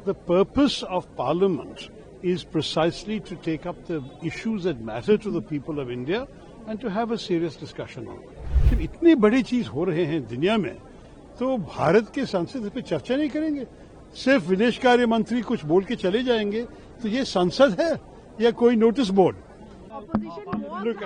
The purpose of Parliament is precisely to take up the issues that matter to the people of India and to have a serious discussion on it. जब इतनी बड़ी चीज हो रहे हैं दुनिया में तो भारत के सांसद इस पे चर्चा नहीं करेंगे, सिर्फ विदेश कार्य मंत्री कुछ बोल के चले जाएंगे, तो ये संसद है या कोई notice board? Look,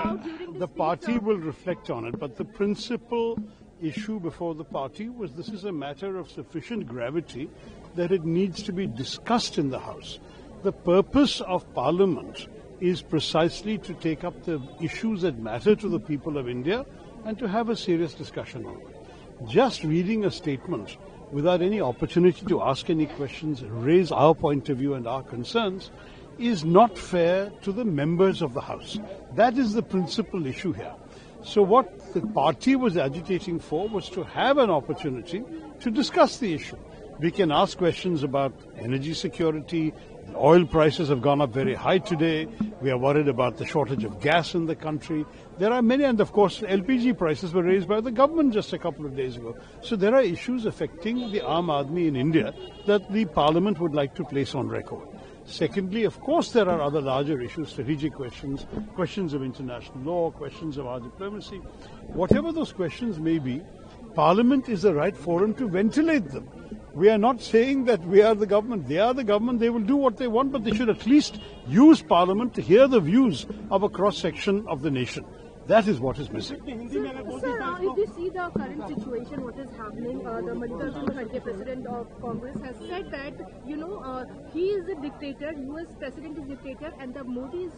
the party will reflect on it, but the principal issue before the party was this is a matter of sufficient gravity that it needs to be discussed in the House. The purpose of Parliament is precisely to take up the issues that matter to the people of India and to have a serious discussion on it. Just reading a statement without any opportunity to ask any questions, raise our point of view and our concerns, is not fair to the members of the House. That is the principal issue here. So what the party was agitating for was to have an opportunity to discuss the issue. We can ask questions about energy security. Oil prices have gone up very high today. We are worried about the shortage of gas in the country. There are many, and of course LPG prices were raised by the government just a couple of days ago. So there are issues affecting the Aam Aadmi in India that the Parliament would like to place on record. Secondly, of course, there are other larger issues, strategic questions, questions of international law, questions of our diplomacy. Whatever those questions may be, Parliament is the right forum to ventilate them. We are not saying that we are the government. They are the government. They will do what they want, but they should at least use Parliament to hear the views of a cross-section of the nation. That is what is missing. Sir, if you see the current situation, what is happening, the Mallikarjun Kharge, president of Congress, has said that, he is a dictator, US president is a dictator, and the Modi is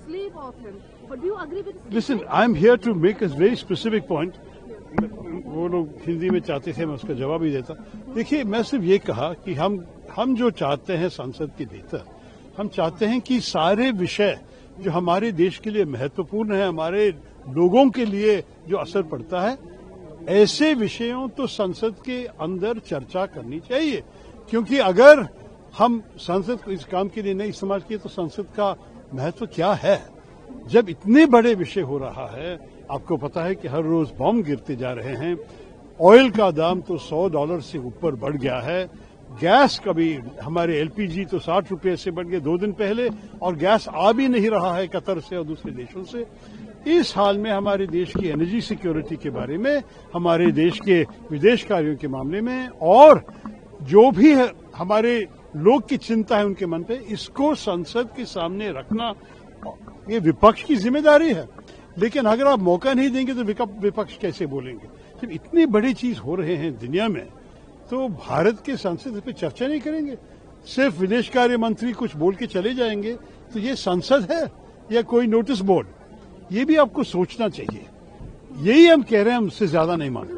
slave of him. But do you agree with this? Listen, I'm here to make a very specific point. वो लोग हिंदी में चाहते थे, मैं उसका जवाब ही देता. देखिए, मैं सिर्फ ये कहा कि हम जो चाहते हैं संसद के भीतर, हम चाहते हैं कि सारे विषय जो हमारे देश के लिए महत्वपूर्ण है, हमारे लोगों के लिए जो असर पड़ता है, ऐसे विषयों तो संसद के अंदर चर्चा करनी चाहिए. क्योंकि अगर हम संसद को इस काम के लिए नहीं इस्तेमाल किए तो संसद का महत्व क्या है? जब इतने बड़े विषय हो रहा है, आपको पता है कि हर रोज बॉम्ब गिरते जा रहे हैं, ऑयल का दाम तो $100 से ऊपर बढ़ गया है, गैस कभी हमारे एलपीजी तो 60 रुपये से बढ़ गए 2 दिन पहले, और गैस आ भी नहीं रहा है कतर से और दूसरे देशों से. इस हाल में हमारे देश की एनर्जी सिक्योरिटी के बारे में, हमारे देश के विदेश कार्यों के मामले में, और जो भी है हमारे लोग की चिंता है उनके मन पे, इसको संसद के सामने रखना ये विपक्ष की जिम्मेदारी है. लेकिन अगर आप मौका नहीं देंगे तो विपक्ष कैसे बोलेंगे? जब इतनी बड़ी चीज हो रहे हैं दुनिया में तो भारत के सांसद इस पे चर्चा नहीं करेंगे, सिर्फ विदेश कार्य मंत्री कुछ बोल के चले जाएंगे, तो ये संसद है या कोई नोटिस बोर्ड? ये भी आपको सोचना चाहिए. यही हम कह रहे हैं, हम उससे ज्यादा नहीं मानते.